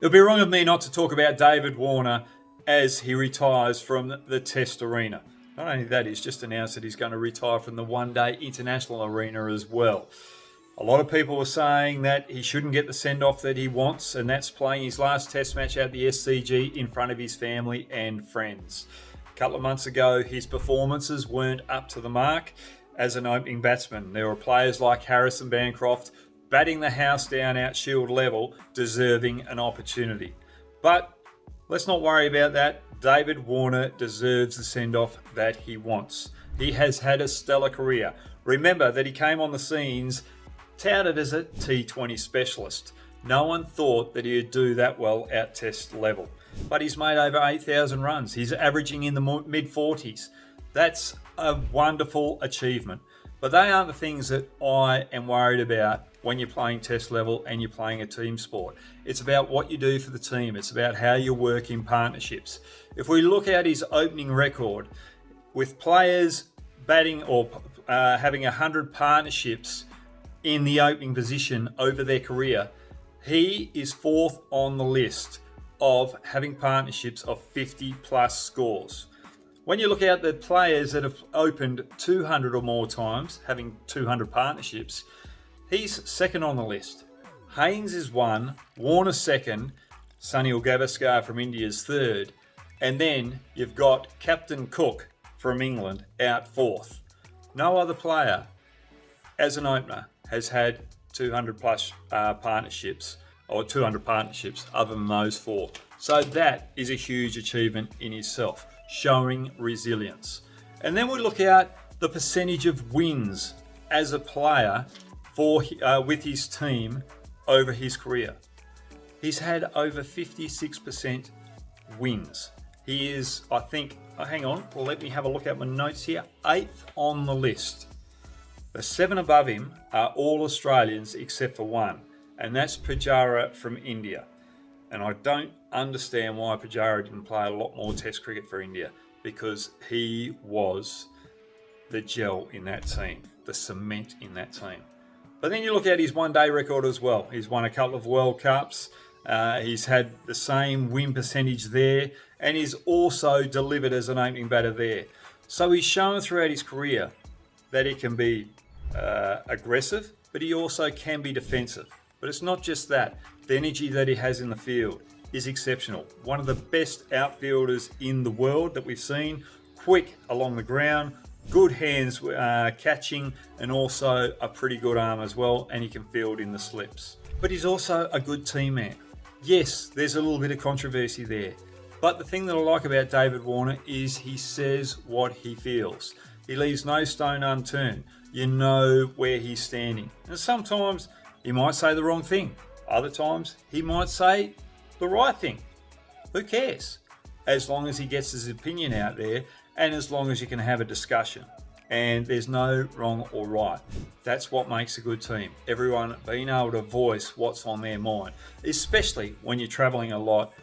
It'll be wrong of me not to talk about David Warner as he retires from the Test arena. Not only that, he's just announced that he's going to retire from the one-day international arena as well. A lot of people were saying that he shouldn't get the send-off that he wants, and that's playing his last Test match at the SCG in front of his family and friends. A couple of months ago, his performances weren't up to the mark as an opening batsman. There were players like Harrison Bancroft batting the house down out Shield level, deserving an opportunity. But let's not worry about that. David Warner deserves the send-off that he wants. He has had a stellar career. Remember that he came on the scenes touted as a T20 specialist. No one thought that he'd do that well at Test level. But he's made over 8,000 runs. He's averaging in the mid-40s. That's a wonderful achievement. But they aren't the things that I am worried about when you're playing Test level and you're playing a team sport. It's about what you do for the team. It's about how you work in partnerships. If we look at his opening record, with players batting or having 100 partnerships in the opening position over their career, he is fourth on the list of having partnerships of 50 plus scores. When you look at the players that have opened 200 or more times, having 200 partnerships, he's second on the list. Haynes is one, Warner second, Sunil Gavaskar from India is third, and then you've got Captain Cook from England out fourth. No other player as an opener has had 200 plus partnerships or 200 partnerships other than those four. So that is a huge achievement in itself, showing resilience. And then we look at the percentage of wins as a player with his team over his career. He's had over 56% wins. He is, I think, hang on, well, let me have a look at my notes here, 8th on the list. The 7 above him are all Australians except for one, and that's Pujara from India. And I don't understand why Pujara didn't play a lot more Test cricket for India, because he was the gel in that team, the cement in that team. But then you look at his one-day record as well. He's won a couple of World Cups. He's had the same win percentage there, and he's also delivered as an opening batter there. So he's shown throughout his career that he can be aggressive, but he also can be defensive. But it's not just that. The energy that he has in the field is exceptional. One of the best outfielders in the world that we've seen. Quick along the ground, good hands catching, and also a pretty good arm as well, and he can field in the slips. But he's also a good team man. Yes, there's a little bit of controversy there. But the thing that I like about David Warner is he says what he feels. He leaves no stone unturned. You know where he's standing. And sometimes he might say the wrong thing. Other times he might say the right thing. Who cares? As long as he gets his opinion out there and as long as you can have a discussion. And there's no wrong or right. That's what makes a good team. Everyone being able to voice what's on their mind, especially when you're travelling a lot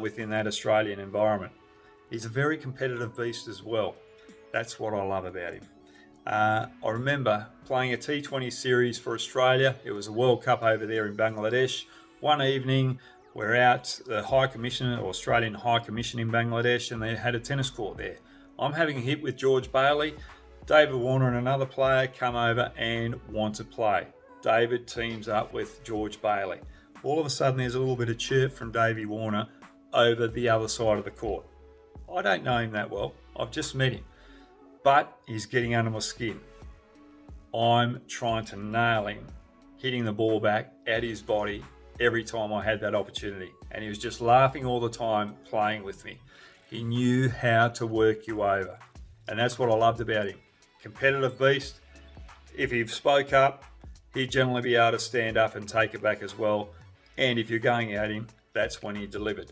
within that Australian environment. He's a very competitive beast as well. That's what I love about him. I remember playing a T20 series for Australia. It was a World Cup over there in Bangladesh. One evening, we're out the High Commission, or Australian High Commission in Bangladesh, and they had a tennis court there. I'm having a hit with George Bailey. David Warner and another player come over and want to play. David teams up with George Bailey. All of a sudden, there's a little bit of chirp from Davey Warner over the other side of the court. I don't know him that well. I've just met him. But he's getting under my skin. I'm trying to nail him, hitting the ball back at his body every time I had that opportunity. And he was just laughing all the time, playing with me. He knew how to work you over. And that's what I loved about him. Competitive beast. If he spoke up, he'd generally be able to stand up and take it back as well. And if you're going at him, that's when he delivered.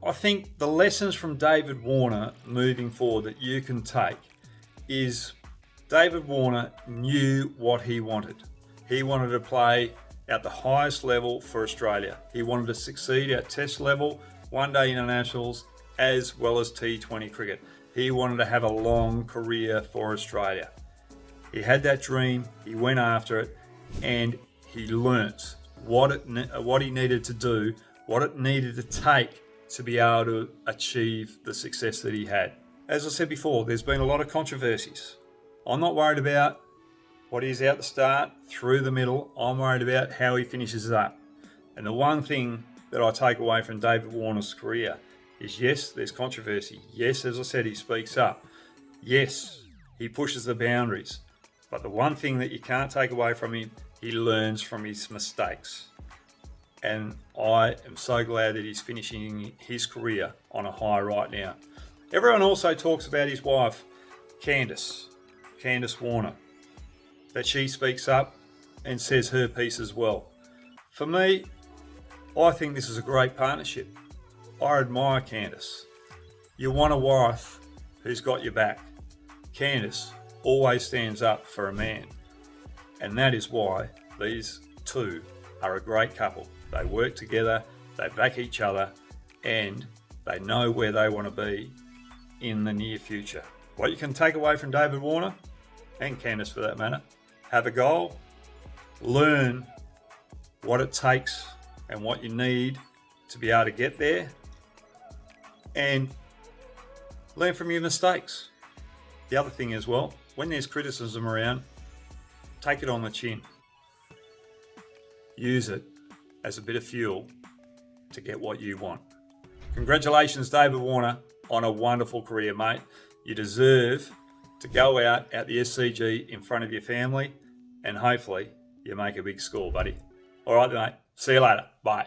I think the lessons from David Warner moving forward that you can take is David Warner knew what he wanted. He wanted to play at the highest level for Australia. He wanted to succeed at Test level, one-day internationals, as well as T20 cricket. He wanted to have a long career for Australia. He had that dream, he went after it, and he learnt what he needed to do what it needed to take to be able to achieve the success that he had. As I said before, there's been a lot of controversies. I'm not worried about what he's out the start, through the middle. I'm worried about how he finishes up. And the one thing that I take away from David Warner's career is, yes, there's controversy. Yes, as I said, he speaks up. Yes, he pushes the boundaries. But the one thing that you can't take away from him, he learns from his mistakes. And I am so glad that he's finishing his career on a high right now. Everyone also talks about his wife, Candace Warner, that she speaks up and says her piece as well. For me, I think this is a great partnership. I admire Candace. You want a wife who's got your back. Candace always stands up for a man. And that is why these two are a great couple. They work together, they back each other, and they know where they want to be in the near future. What you can take away from David Warner, and Candace for that matter, have a goal, learn what it takes and what you need to be able to get there, and learn from your mistakes. The other thing as well, when there's criticism around, take it on the chin. Use it as a bit of fuel to get what you want. Congratulations, David Warner, on a wonderful career, mate. You deserve to go out at the SCG in front of your family, and hopefully you make a big score, buddy. All right, mate. See you later. Bye.